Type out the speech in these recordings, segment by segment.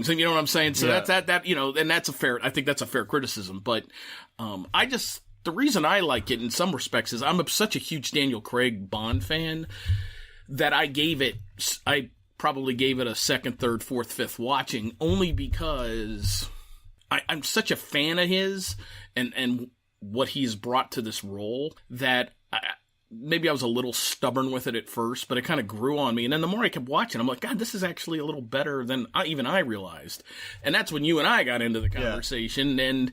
things. And you know what I'm saying? So Yeah. that, you know, and I think that's a fair criticism. But, the reason I like it in some respects is I'm such a huge Daniel Craig Bond fan that I probably gave it a second, third, fourth, fifth watching, only because I'm such a fan of his and what he's brought to this role that maybe I was a little stubborn with it at first, but it kind of grew on me. And then the more I kept watching, I'm like, God, this is actually a little better than even I realized. And that's when you and I got into the conversation. Yeah. And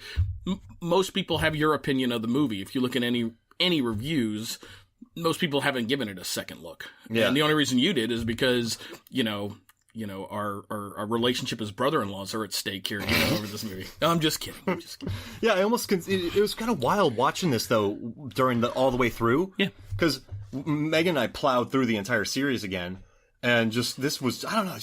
most people have your opinion of the movie. If you look at any reviews, most people haven't given it a second look. Yeah. And the only reason you did is because, our relationship as brother-in-laws are at stake here, over this movie. No, I'm just kidding. Yeah, it was kind of wild watching this, though, during all the way through. Yeah. Because Megan and I plowed through the entire series again, and this was, I don't know,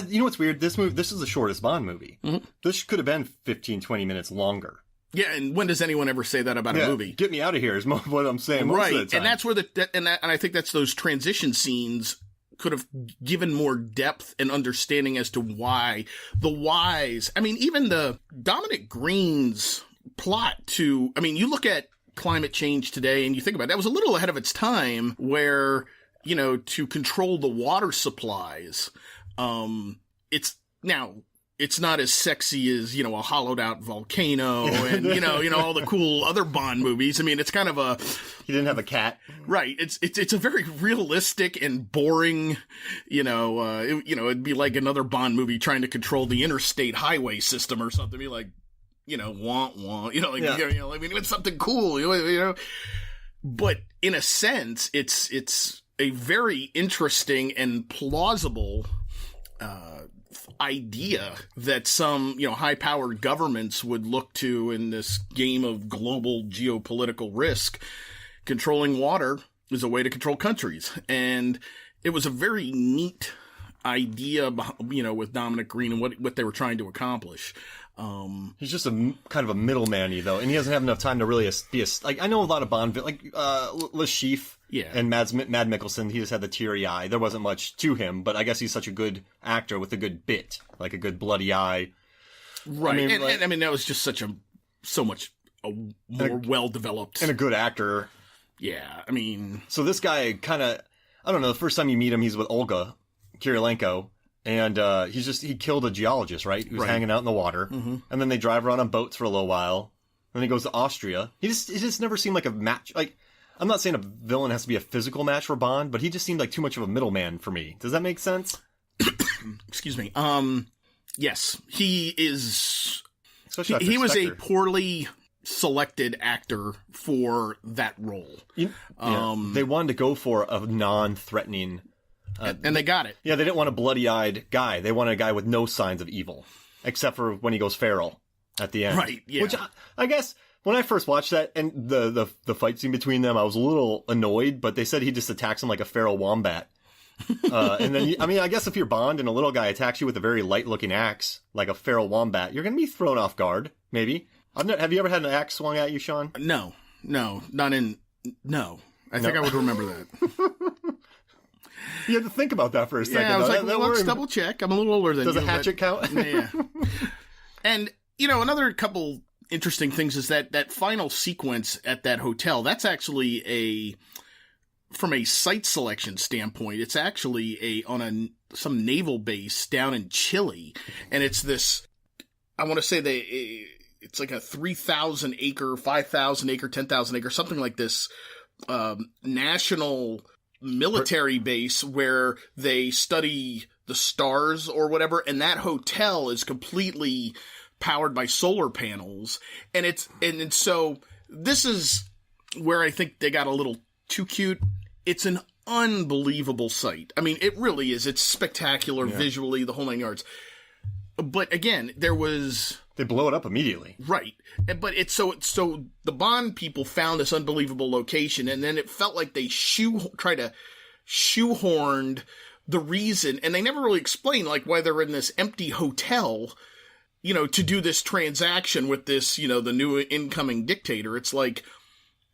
you know what's weird? This is the shortest Bond movie. Mm-hmm. This could have been 15, 20 minutes longer. Yeah, and when does anyone ever say that about a movie? Get me out of here is what I'm saying most of the time. And that's where and I think that's those transition scenes could have given more depth and understanding as to why the whys. I mean, even the Dominic Green's plot you look at climate change today and you think about it, that was a little ahead of its time where, to control the water supplies, it's not as sexy as, a hollowed out volcano and, all the cool other Bond movies. I mean, it's kind of he didn't have a cat. Right. It's a very realistic and boring, it'd be like another Bond movie trying to control the interstate highway system or something. Be like, wah, I mean, it's something cool, but in a sense, it's a very interesting and plausible, idea that some, high-powered governments would look to in this game of global geopolitical risk. Controlling water is a way to control countries. And it was a very neat idea, with Dominic Green and what they were trying to accomplish. He's just kind of a middleman-y, though, and he doesn't have enough time to really be I know a lot of Bond, like, Le Chiffre and Mad Mikkelsen, he just had the teary eye. There wasn't much to him, but I guess he's such a good actor with a good bit, like a good bloody eye. Right. And that was just so much more well-developed. And a good actor. Yeah, I mean. So this guy kind of, I don't know, the first time you meet him, he's with Olga Kurylenko. And he killed a geologist, right? Who was hanging out in the water. Mm-hmm. And then they drive around on boats for a little while. And then he goes to Austria. He just never seemed like a match. Like, I'm not saying a villain has to be a physical match for Bond, but he just seemed like too much of a middleman for me. Does that make sense? Excuse me. Yes. He is... He was a poorly selected actor for that role. They wanted to go for a non-threatening... and they got it. Yeah, they didn't want a bloody-eyed guy. They wanted a guy with no signs of evil, except for when he goes feral at the end. Right, yeah. Which, I guess, when I first watched that, and the fight scene between them, I was a little annoyed, but they said he just attacks him like a feral wombat. And then, I guess if you're Bond and a little guy attacks you with a very light-looking axe, like a feral wombat, you're going to be thrown off guard, maybe. Have you ever had an axe swung at you, Sean? No. I think I would remember that. You had to think about that for a second. Yeah, I was like, let's double check. I'm a little older than you. Does a hatchet count? Yeah. And, another couple interesting things is that final sequence at that hotel, that's actually from a site selection standpoint, it's actually on some naval base down in Chile. And it's this, I want to say it's like a 3,000 acre, 5,000 acre, 10,000 acre, something like this, national military base where they study the stars or whatever, and that hotel is completely powered by solar panels. And so this is where I think they got a little too cute. It's an unbelievable sight. I mean, it really is. It's spectacular visually, the whole 9 yards. But again, they blow it up immediately. Right. But it's so the Bond people found this unbelievable location, and then it felt like they tried to shoehorned the reason, and they never really explained like why they're in this empty hotel, to do this transaction with this, the new incoming dictator. It's like,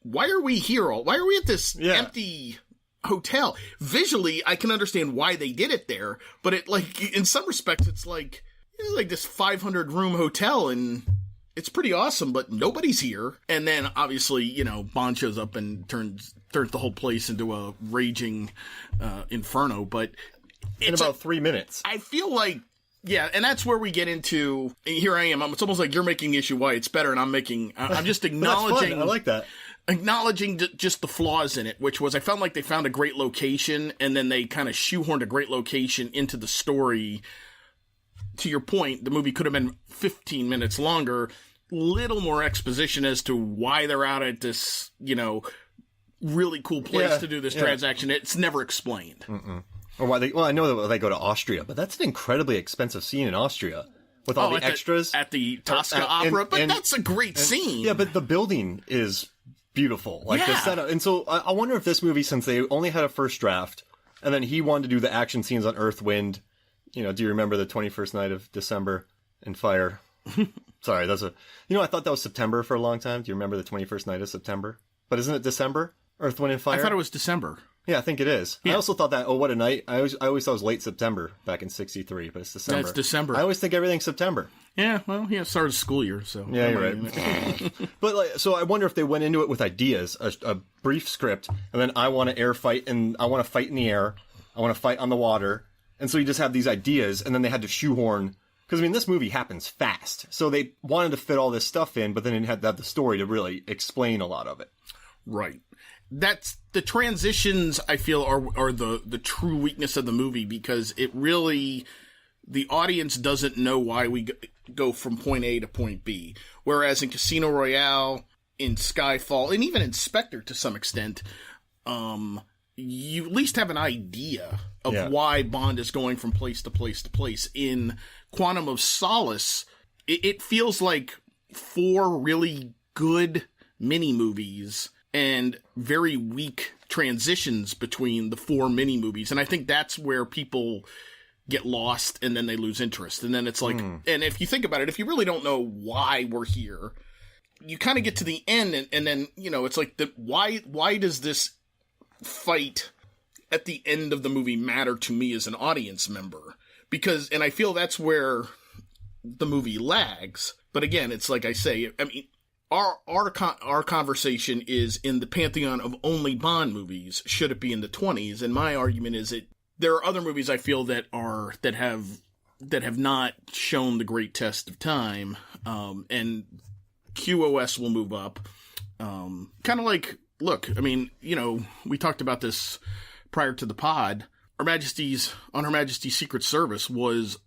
why are we here? Why are we at this empty hotel? Visually, I can understand why they did it there, but it in some respects, it's like, is like this 500-room hotel, and it's pretty awesome, but nobody's here. And then, obviously, you know, Bond shows up and turns the whole place into a raging inferno. But in about 3 minutes. I feel like, yeah, and that's where we get into, here I am, it's almost like you're making the issue why it's better, and I'm just acknowledging. I like that. Acknowledging just the flaws in it, which was I felt like they found a great location, and then they kind of shoehorned a great location into the story. To your point, the movie could have been 15 minutes longer, little more exposition as to why they're out at this, you know, really cool place to do this transaction. It's never explained. Or why they? Well, I know that they go to Austria, but that's an incredibly expensive scene in Austria with all the extras at the Tosca Opera. But that's a great scene. Yeah, but the building is beautiful, like the setup. And so I wonder if this movie, since they only had a first draft, and then he wanted to do the action scenes on Earth, Wind. You know, do you remember the 21st Night of December and Fire? Sorry, that's a. You know, I thought that was September for a long time. Do you remember the 21st Night of September? But isn't it December? Earth, Wind, and Fire? I thought it was December. Yeah, I think it is. Yeah. I also thought that, oh, what a night. I always thought it was late September back in 63, but it's December. That's December. I always think everything's September. Yeah, well, started school year, so. Yeah, you're right. But, like, so I wonder if they went into it with ideas, a brief script, and then I want to air fight, and I want to fight in the air, I want to fight on the water, and so you just have these ideas, and then they had to shoehorn, because, I mean, this movie happens fast, so they wanted to fit all this stuff in, but then it had to have the story to really explain a lot of it. Right. That's the transitions I feel are the true weakness of the movie, because it really, the audience doesn't know why we go from point A to point B. Whereas in Casino Royale, in Skyfall, and even in Spectre to some extent, you at least have an idea of why Bond is going from place to place to place. In Quantum of Solace, it feels like 4 really good mini-movies and very weak transitions between the 4 mini-movies. And I think that's where people get lost and then they lose interest. And then it's like, and if you think about it, if you really don't know why we're here, you kind of get to the end and then, you know, it's like, why does this fight at the end of the movie matter to me as an audience member? Because, and I feel that's where the movie lags. But again, it's like I say, I mean, Our conversation is in the pantheon of only Bond movies. Should it be in the 20s? And my argument is there are other movies I feel that have not shown the great test of time. And QOS will move up. Kind of like, look, I mean, you know, we talked about this prior to the pod. Her Majesty's Secret Service was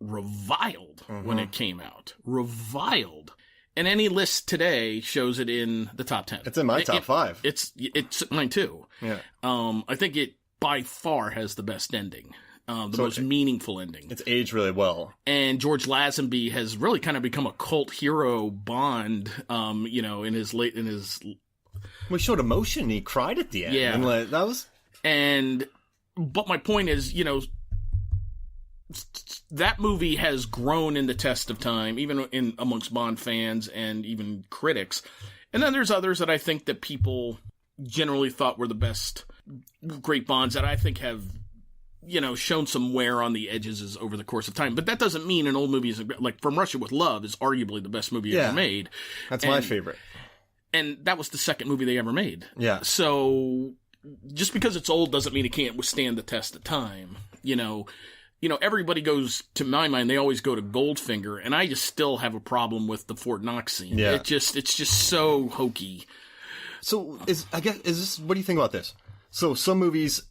reviled when it came out. Reviled. And any list today shows it in the top 10. It's in my top 5. It's mine too. Yeah. I think it by far has the best ending, the most meaningful ending. It's aged really well. And George Lazenby has really kind of become a cult hero Bond. You know, we showed emotion. He cried at the end. Yeah. And that was. But my point is, you know, that movie has grown in the test of time, even amongst Bond fans and even critics. And then there's others that I think that people generally thought were the best great Bonds that I think have, you know, shown some wear on the edges over the course of time. But that doesn't mean an old movie is, like, From Russia with Love is arguably the best movie ever made. That's my favorite. And that was the second movie they ever made. Yeah. So just because it's old doesn't mean it can't withstand the test of time, you know. You know, everybody goes, to my mind, they always go to Goldfinger, and I just still have a problem with the Fort Knox scene. Yeah. It's just so hokey. So, what do you think about this? So, some movies,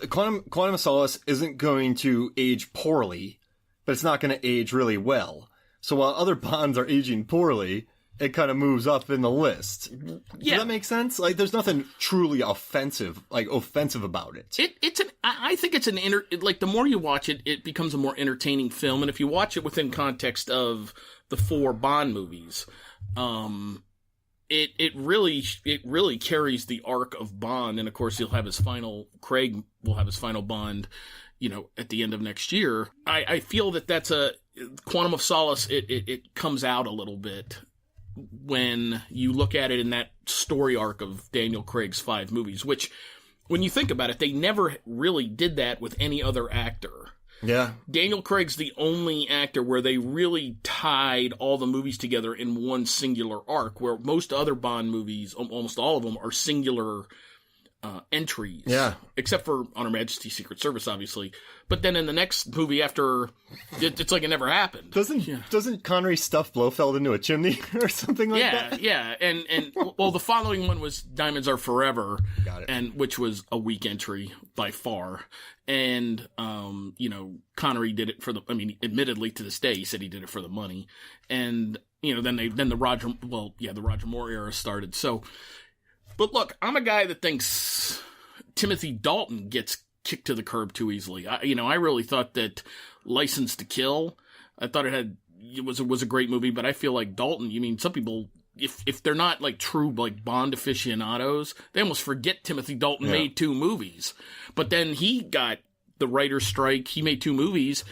Quantum of Solace isn't going to age poorly, but it's not going to age really well. So, while other Bonds are aging poorly, it kind of moves up in the list. Does that make sense? Like, there's nothing truly offensive about it. I think it's like, the more you watch it, it becomes a more entertaining film. And if you watch it within context of the 4 Bond movies, it really carries the arc of Bond. And of course, Craig will have his final Bond, you know, at the end of next year. I feel that's Quantum of Solace, it comes out a little bit when you look at it in that story arc of Daniel Craig's 5 movies, which, when you think about it, they never really did that with any other actor. Yeah. Daniel Craig's the only actor where they really tied all the movies together in one singular arc, where most other Bond movies, almost all of them, are singular entries. Yeah. Except for On Her Majesty's Secret Service, obviously. But then in the next movie after, it's like it never happened. Doesn't Connery stuff Blofeld into a chimney or something like that? Yeah. And well, the following one was Diamonds Are Forever. Got it. And which was a weak entry by far. And, Connery did it admittedly to this day, he said he did it for the money. And, then the Roger Moore era started. So, but look, I'm a guy that thinks Timothy Dalton gets kicked to the curb too easily. I really thought that License to Kill, I thought it was a great movie, but I feel like Dalton, some people, if they're not like true like Bond aficionados, they almost forget Timothy Dalton made 2 movies. But then he got the writer's strike, he made 2 movies,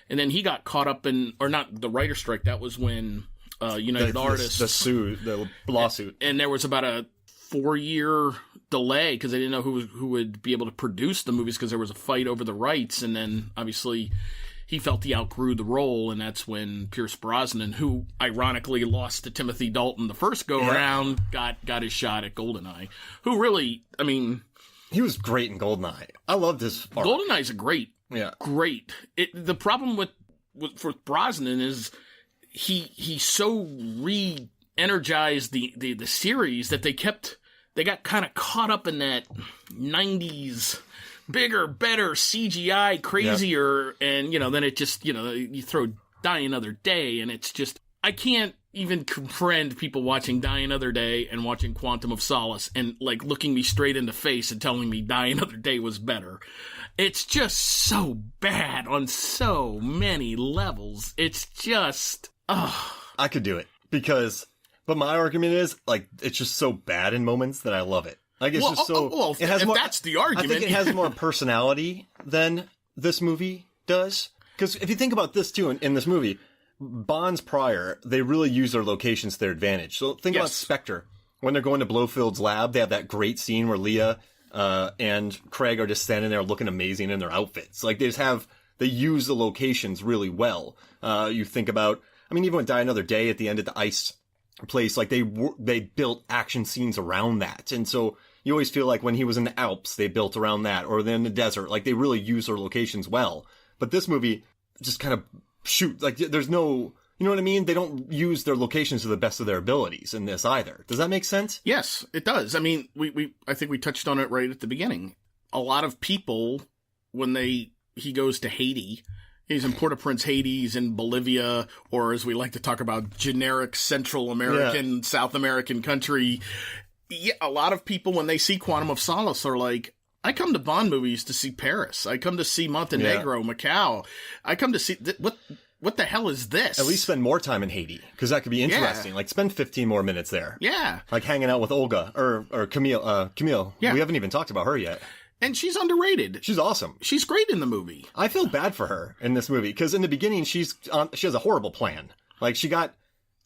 and then he got caught up in, or not the writer's strike, that was when United Artists. The lawsuit. And there was about a 4-year delay because they didn't know who would be able to produce the movies because there was a fight over the rights. And then obviously he felt he outgrew the role, and that's when Pierce Brosnan, who ironically lost to Timothy Dalton the first go around, got his shot at GoldenEye. Who really, he was great in GoldenEye. I loved his part. GoldenEye's a great. The problem with for Brosnan is he so re-energized the series that they got kind of caught up in that 90s bigger, better, CGI, crazier, and, then it just, you throw Die Another Day, and it's just, I can't even comprehend people watching Die Another Day and watching Quantum of Solace and, like, looking me straight in the face and telling me Die Another Day was better. It's just so bad on so many levels. It's just, I could do it, but my argument is, like, it's just so bad in moments that I love it. Like, it's just so... it has more, that's the argument. I think it has more personality than this movie does. Because if you think about this, too, in this movie, Bonds prior, they really use their locations to their advantage. So think about Spectre. When they're going to Blofeld's lab, they have that great scene where Leah and Craig are just standing there looking amazing in their outfits. Like, they use the locations really well. You think about... even with Die Another Day at the end of the ice place, like, they built action scenes around that. And so... you always feel like when he was in the Alps, they built around that, or then in the desert, like they really use their locations well. But this movie just kind of there's no, you know what I mean? They don't use their locations to the best of their abilities in this either. Does that make sense? Yes, it does. I think we touched on it right at the beginning. A lot of people, when he goes to Haiti, he's in Port-au-Prince, Haiti, he's in Bolivia, or as we like to talk about, generic Central American, South American country. Yeah, a lot of people, when they see Quantum of Solace, are like, I come to Bond movies to see Paris. I come to see Montenegro, Macau. I come to see... What the hell is this? At least spend more time in Haiti, because that could be interesting. Yeah. Like, spend 15 more minutes there. Yeah. Like, hanging out with Olga, or Camille. Camille. Yeah. We haven't even talked about her yet. And she's underrated. She's awesome. She's great in the movie. I feel bad for her in this movie, because in the beginning, she has a horrible plan. Like, she got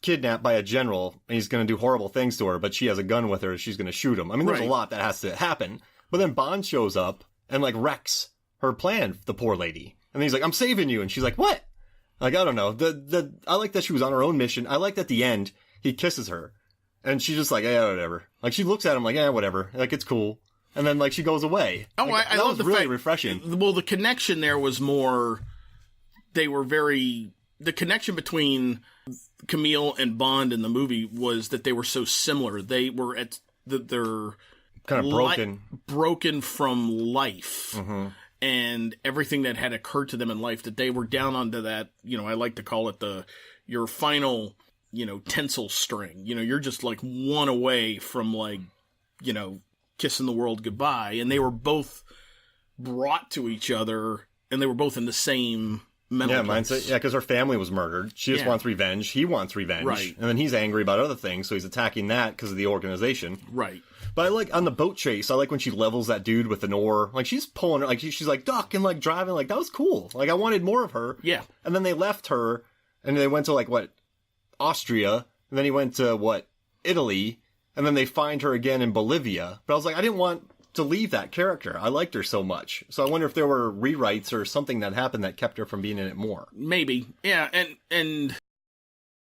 kidnapped by a general, and he's going to do horrible things to her, but she has a gun with her, she's going to shoot him. There's a lot that has to happen. But then Bond shows up and, like, wrecks her plan, the poor lady. And then he's like, I'm saving you. And she's like, what? Like, I don't know. I like that she was on her own mission. I like that at the end, he kisses her. And she's just like, yeah, whatever. Like, she looks at him like, yeah, whatever. Like, it's cool. And then, like, she goes away. Oh, like, I love the really refreshing. Well, the connection there was more, the connection between Camille and Bond in the movie was that they were so similar. They were they're kind of broken from life. Mm-hmm. And everything that had occurred to them in life, that they were down onto that, I like to call it your final, tensile string. You're just like one away from, like, kissing the world goodbye. And they were both brought to each other, and they were both in the same mental place. Because her family was murdered. She just wants revenge. He wants revenge. Right. And then he's angry about other things, so he's attacking that because of the organization. Right. But I like, on the boat chase, I like when she levels that dude with an oar. Like, she's pulling her, like, she's like, duck, and, like, driving. Like, that was cool. Like, I wanted more of her. Yeah. And then they left her, and they went to, like, Austria, and then he went to, Italy, and then they find her again in Bolivia. But I was like, I didn't want to leave that character. I liked her so much. So I wonder if there were rewrites or something that happened that kept her from being in it more. Maybe. Yeah, and